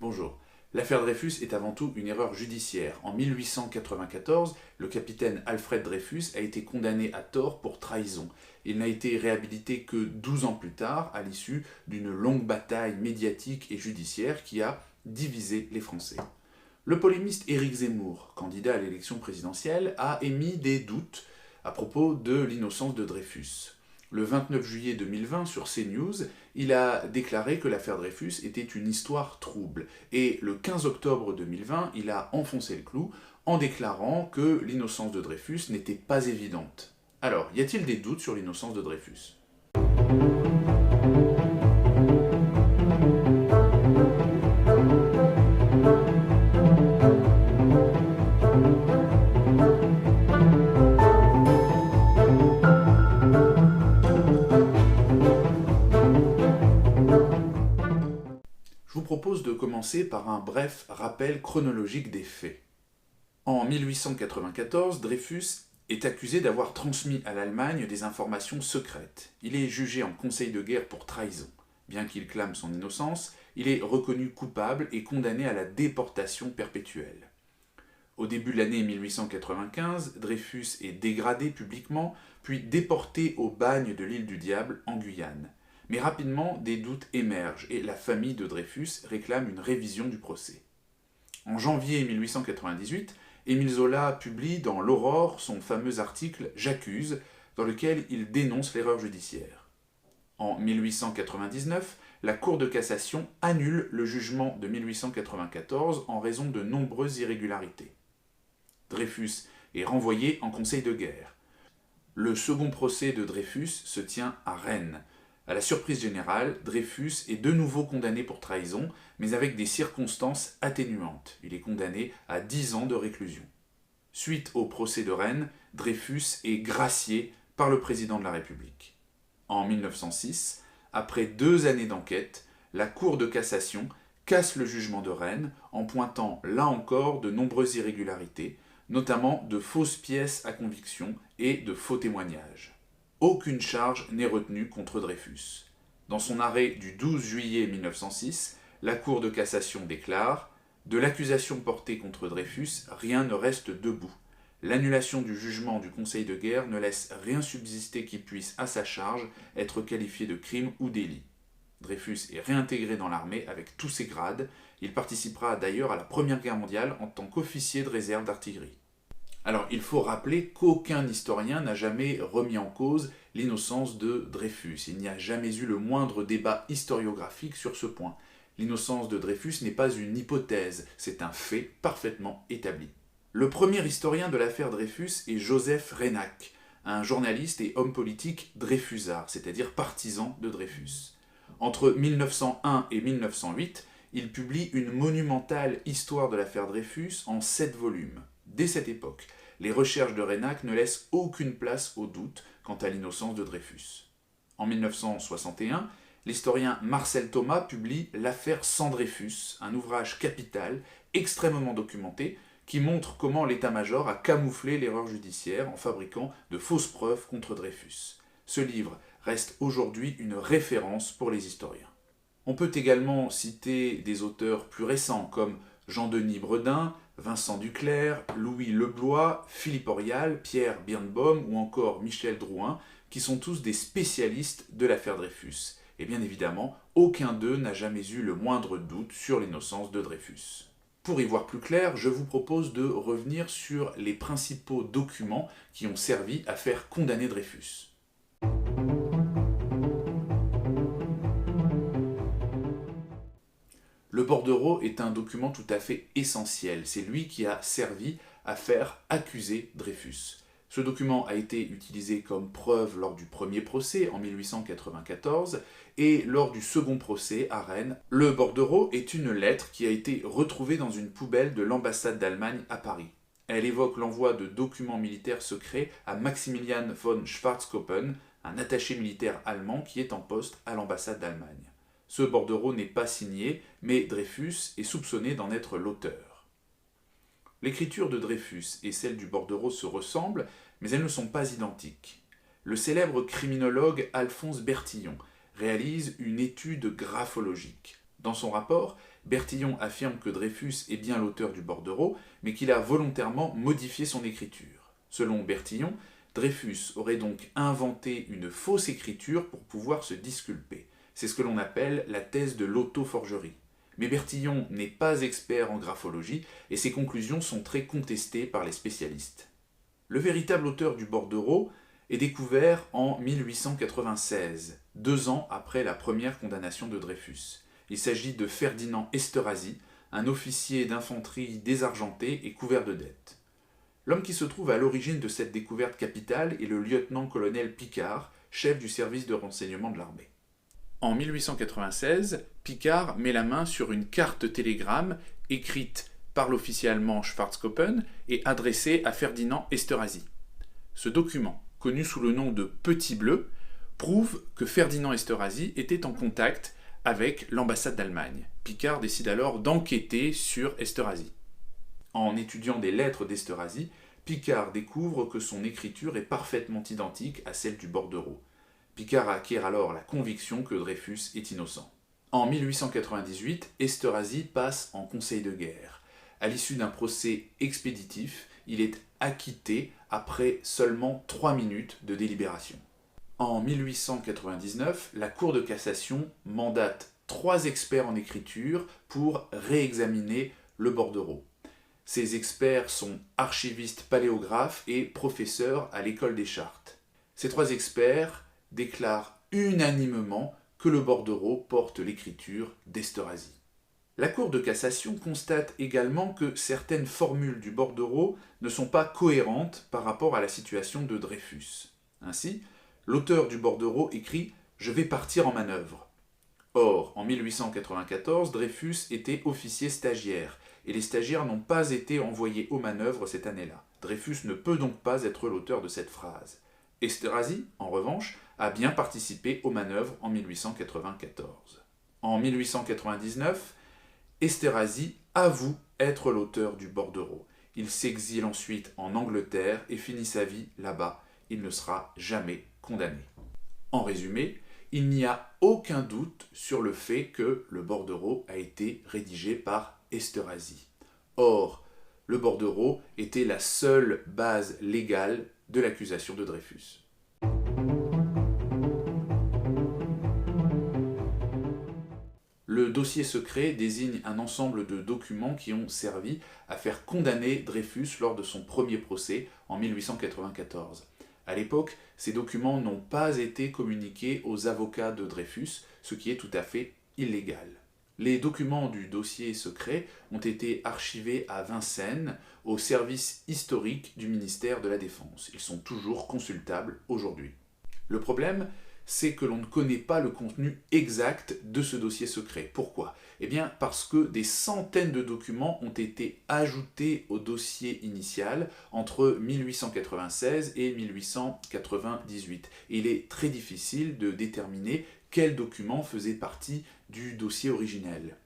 Bonjour. L'affaire Dreyfus est avant tout une erreur judiciaire. En 1894, le capitaine Alfred Dreyfus a été condamné à tort pour trahison. Il n'a été réhabilité que 12 ans plus tard, à l'issue d'une longue bataille médiatique et judiciaire qui a divisé les Français. Le polémiste Éric Zemmour, candidat à l'élection présidentielle, a émis des doutes à propos de l'innocence de Dreyfus. Le 29 juillet 2020, sur CNews, il a déclaré que l'affaire Dreyfus était une histoire trouble. Et le 15 octobre 2020, il a enfoncé le clou en déclarant que l'innocence de Dreyfus n'était pas évidente. Alors, y a-t-il des doutes sur l'innocence de Dreyfus ? Je vous propose de commencer par un bref rappel chronologique des faits. En 1894, Dreyfus est accusé d'avoir transmis à l'Allemagne des informations secrètes. Il est jugé en conseil de guerre pour trahison. Bien qu'il clame son innocence, il est reconnu coupable et condamné à la déportation perpétuelle. Au début de l'année 1895, Dreyfus est dégradé publiquement, puis déporté au bagne de l'île du Diable, en Guyane. Mais rapidement, des doutes émergent et la famille de Dreyfus réclame une révision du procès. En janvier 1898, Émile Zola publie dans l'Aurore son fameux article « J'accuse », dans lequel il dénonce l'erreur judiciaire. En 1899, la Cour de cassation annule le jugement de 1894 en raison de nombreuses irrégularités. Dreyfus est renvoyé en conseil de guerre. Le second procès de Dreyfus se tient à Rennes. À la surprise générale, Dreyfus est de nouveau condamné pour trahison, mais avec des circonstances atténuantes. Il est condamné à 10 ans de réclusion. Suite au procès de Rennes, Dreyfus est gracié par le président de la République. En 1906, après 2 années d'enquête, la Cour de cassation casse le jugement de Rennes en pointant là encore de nombreuses irrégularités, notamment de fausses pièces à conviction et de faux témoignages. Aucune charge n'est retenue contre Dreyfus. Dans son arrêt du 12 juillet 1906, la Cour de cassation déclare « De l'accusation portée contre Dreyfus, rien ne reste debout. L'annulation du jugement du Conseil de guerre ne laisse rien subsister qui puisse, à sa charge, être qualifié de crime ou délit. » Dreyfus est réintégré dans l'armée avec tous ses grades. Il participera d'ailleurs à la Première Guerre mondiale en tant qu'officier de réserve d'artillerie. Alors, il faut rappeler qu'aucun historien n'a jamais remis en cause l'innocence de Dreyfus. Il n'y a jamais eu le moindre débat historiographique sur ce point. L'innocence de Dreyfus n'est pas une hypothèse, c'est un fait parfaitement établi. Le premier historien de l'affaire Dreyfus est Joseph Reynac, un journaliste et homme politique dreyfusard, c'est-à-dire partisan de Dreyfus. Entre 1901 et 1908, il publie une monumentale histoire de l'affaire Dreyfus en 7 volumes. Dès cette époque, les recherches de Reynac ne laissent aucune place au doute quant à l'innocence de Dreyfus. En 1961, l'historien Marcel Thomas publie « L'affaire sans Dreyfus », un ouvrage capital, extrêmement documenté, qui montre comment l'état-major a camouflé l'erreur judiciaire en fabriquant de fausses preuves contre Dreyfus. Ce livre reste aujourd'hui une référence pour les historiens. On peut également citer des auteurs plus récents comme Jean-Denis Bredin, Vincent Duclerc, Louis Leblois, Philippe Aurial, Pierre Birnbaum ou encore Michel Drouin, qui sont tous des spécialistes de l'affaire Dreyfus. Et bien évidemment, aucun d'eux n'a jamais eu le moindre doute sur l'innocence de Dreyfus. Pour y voir plus clair, je vous propose de revenir sur les principaux documents qui ont servi à faire condamner Dreyfus. Le bordereau est un document tout à fait essentiel. C'est lui qui a servi à faire accuser Dreyfus. Ce document a été utilisé comme preuve lors du premier procès en 1894 et lors du second procès à Rennes. Le bordereau est une lettre qui a été retrouvée dans une poubelle de l'ambassade d'Allemagne à Paris. Elle évoque l'envoi de documents militaires secrets à Maximilian von Schwarzkoppen, un attaché militaire allemand qui est en poste à l'ambassade d'Allemagne. Ce bordereau n'est pas signé, mais Dreyfus est soupçonné d'en être l'auteur. L'écriture de Dreyfus et celle du bordereau se ressemblent, mais elles ne sont pas identiques. Le célèbre criminologue Alphonse Bertillon réalise une étude graphologique. Dans son rapport, Bertillon affirme que Dreyfus est bien l'auteur du bordereau, mais qu'il a volontairement modifié son écriture. Selon Bertillon, Dreyfus aurait donc inventé une fausse écriture pour pouvoir se disculper. C'est ce que l'on appelle la thèse de l'auto-forgerie. Mais Bertillon n'est pas expert en graphologie et ses conclusions sont très contestées par les spécialistes. Le véritable auteur du bordereau est découvert en 1896, 2 ans après la première condamnation de Dreyfus. Il s'agit de Ferdinand Esterhazy, un officier d'infanterie désargenté et couvert de dettes. L'homme qui se trouve à l'origine de cette découverte capitale est le lieutenant-colonel Picard, chef du service de renseignement de l'armée. En 1896, Picard met la main sur une carte télégramme écrite par l'officier allemand Schwarzkoppen et adressée à Ferdinand Esterhazy. Ce document, connu sous le nom de Petit Bleu, prouve que Ferdinand Esterhazy était en contact avec l'ambassade d'Allemagne. Picard décide alors d'enquêter sur Esterhazy. En étudiant des lettres d'Esterhazy, Picard découvre que son écriture est parfaitement identique à celle du bordereau. Picard acquiert alors la conviction que Dreyfus est innocent. En 1898, Esterhazy passe en conseil de guerre. À l'issue d'un procès expéditif, il est acquitté après seulement 3 minutes de délibération. En 1899, la Cour de cassation mandate 3 experts en écriture pour réexaminer le bordereau. Ces experts sont archivistes paléographes et professeurs à l'école des Chartes. Ces 3 experts déclarent unanimement que le bordereau porte l'écriture d'Esterhazy. La Cour de cassation constate également que certaines formules du bordereau ne sont pas cohérentes par rapport à la situation de Dreyfus. Ainsi, l'auteur du bordereau écrit « Je vais partir en manœuvre ». Or, en 1894, Dreyfus était officier stagiaire, et les stagiaires n'ont pas été envoyés aux manœuvres cette année-là. Dreyfus ne peut donc pas être l'auteur de cette phrase. Esterhazy, en revanche, a bien participé aux manœuvres en 1894. En 1899, Esterhazy avoue être l'auteur du bordereau. Il s'exile ensuite en Angleterre et finit sa vie là-bas. Il ne sera jamais condamné. En résumé, il n'y a aucun doute sur le fait que le bordereau a été rédigé par Esterhazy. Or, le bordereau était la seule base légale de l'accusation de Dreyfus. Le dossier secret désigne un ensemble de documents qui ont servi à faire condamner Dreyfus lors de son premier procès en 1894. À l'époque, ces documents n'ont pas été communiqués aux avocats de Dreyfus, ce qui est tout à fait illégal. Les documents du dossier secret ont été archivés à Vincennes, au service historique du ministère de la Défense. Ils sont toujours consultables aujourd'hui. Le problème, c'est que l'on ne connaît pas le contenu exact de ce dossier secret. Pourquoi ? Eh bien, parce que des centaines de documents ont été ajoutés au dossier initial entre 1896 et 1898. Et il est très difficile de déterminer quels documents faisaient partie du dossier originel.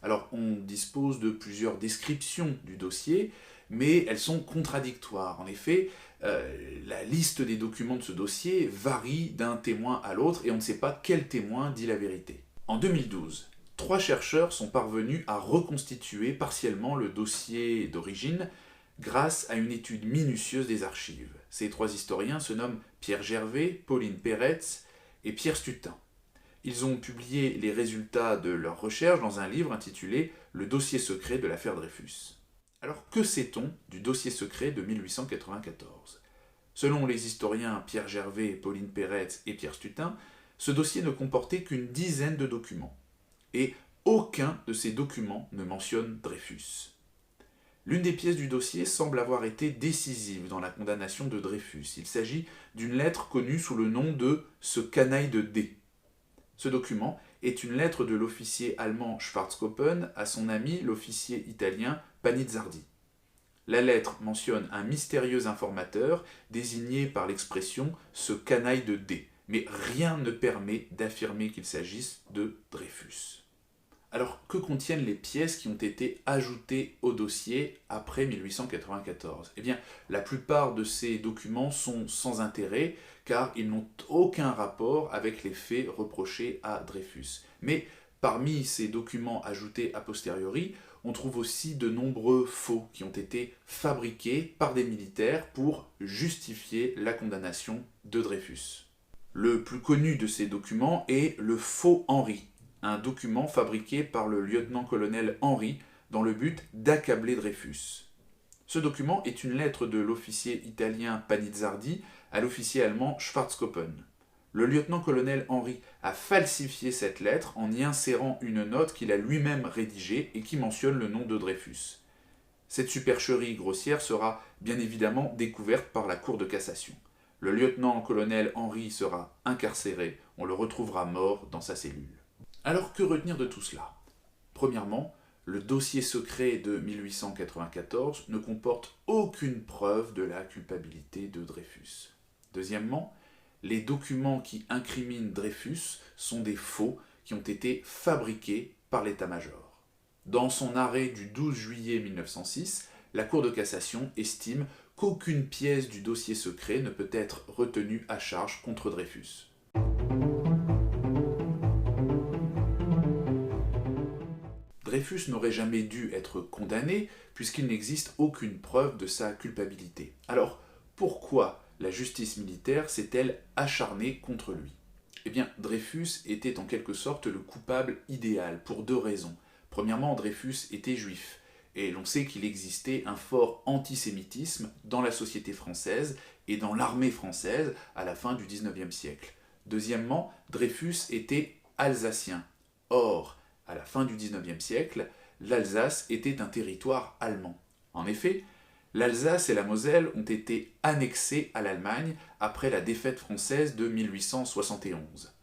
Alors, on dispose de plusieurs descriptions du dossier, mais elles sont contradictoires. En effet, la liste des documents de ce dossier varie d'un témoin à l'autre et on ne sait pas quel témoin dit la vérité. En 2012, 3 chercheurs sont parvenus à reconstituer partiellement le dossier d'origine grâce à une étude minutieuse des archives. Ces 3 historiens se nomment Pierre Gervais, Pauline Peretz et Pierre Stutin. Ils ont publié les résultats de leurs recherches dans un livre intitulé « Le dossier secret de l'affaire Dreyfus ». Alors, que sait-on du dossier secret de 1894 ? Selon les historiens Pierre Gervais, Pauline Peretz et Pierre Stutin, ce dossier ne comportait qu'une dizaine de documents. Et aucun de ces documents ne mentionne Dreyfus. L'une des pièces du dossier semble avoir été décisive dans la condamnation de Dreyfus. Il s'agit d'une lettre connue sous le nom de « Ce canaille de D ». Ce document est une lettre de l'officier allemand Schwarzkoppen à son ami l'officier italien Panizzardi. La lettre mentionne un mystérieux informateur désigné par l'expression « ce canaille de D », mais rien ne permet d'affirmer qu'il s'agisse de Dreyfus. Alors, que contiennent les pièces qui ont été ajoutées au dossier après 1894 ? Eh bien, la plupart de ces documents sont sans intérêt, car ils n'ont aucun rapport avec les faits reprochés à Dreyfus. Mais Parmi ces documents ajoutés a posteriori, on trouve aussi de nombreux faux qui ont été fabriqués par des militaires pour justifier la condamnation de Dreyfus. Le plus connu de ces documents est le Faux Henri, un document fabriqué par le lieutenant-colonel Henri dans le but d'accabler Dreyfus. Ce document est une lettre de l'officier italien Panizzardi à l'officier allemand Schwarzkoppen. Le lieutenant-colonel Henri a falsifié cette lettre en y insérant une note qu'il a lui-même rédigée et qui mentionne le nom de Dreyfus. Cette supercherie grossière sera bien évidemment découverte par la Cour de cassation. Le lieutenant-colonel Henri sera incarcéré, on le retrouvera mort dans sa cellule. Alors que retenir de tout cela? Premièrement, le dossier secret de 1894 ne comporte aucune preuve de la culpabilité de Dreyfus. Deuxièmement, les documents qui incriminent Dreyfus sont des faux qui ont été fabriqués par l'état-major. Dans son arrêt du 12 juillet 1906, la Cour de cassation estime qu'aucune pièce du dossier secret ne peut être retenue à charge contre Dreyfus. Dreyfus n'aurait jamais dû être condamné puisqu'il n'existe aucune preuve de sa culpabilité. Alors, pourquoi la justice militaire s'est-elle acharnée contre lui? Eh bien, Dreyfus était en quelque sorte le coupable idéal pour deux raisons. Premièrement, Dreyfus était juif, et l'on sait qu'il existait un fort antisémitisme dans la société française et dans l'armée française à la fin du XIXe siècle. Deuxièmement, Dreyfus était alsacien. Or, à la fin du XIXe siècle, l'Alsace était un territoire allemand. En effet, l'Alsace et la Moselle ont été annexées à l'Allemagne après la défaite française de 1871.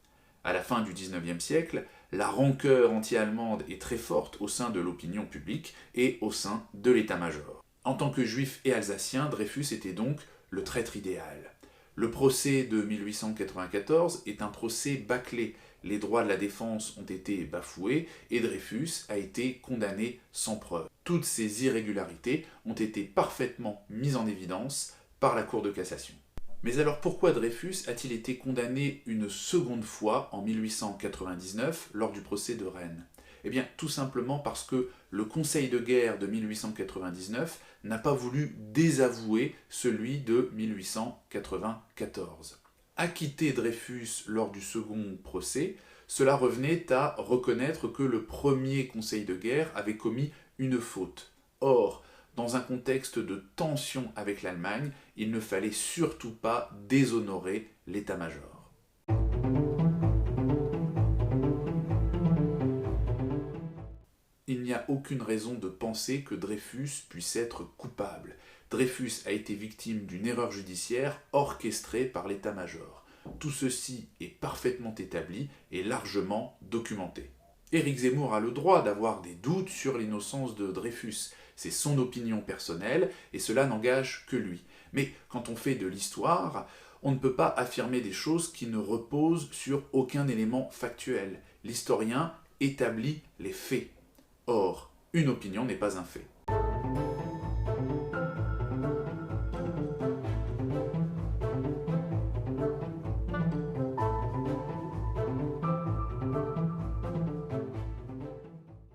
À la fin du XIXe siècle, la rancœur anti-allemande est très forte au sein de l'opinion publique et au sein de l'état-major. En tant que juif et alsacien, Dreyfus était donc le traître idéal. Le procès de 1894 est un procès bâclé. Les droits de la défense ont été bafoués et Dreyfus a été condamné sans preuve. Toutes ces irrégularités ont été parfaitement mises en évidence par la Cour de cassation. Mais alors pourquoi Dreyfus a-t-il été condamné une seconde fois en 1899 lors du procès de Rennes? Eh bien tout simplement parce que le Conseil de guerre de 1899 n'a pas voulu désavouer celui de 1894. Acquitter Dreyfus lors du second procès, cela revenait à reconnaître que le premier Conseil de guerre avait commis une faute. Or, dans un contexte de tension avec l'Allemagne, il ne fallait surtout pas déshonorer l'état-major. Il n'y a aucune raison de penser que Dreyfus puisse être coupable. Dreyfus a été victime d'une erreur judiciaire orchestrée par l'état-major. Tout ceci est parfaitement établi et largement documenté. Éric Zemmour a le droit d'avoir des doutes sur l'innocence de Dreyfus. C'est son opinion personnelle et cela n'engage que lui. Mais quand on fait de l'histoire, on ne peut pas affirmer des choses qui ne reposent sur aucun élément factuel. L'historien établit les faits. Or, une opinion n'est pas un fait.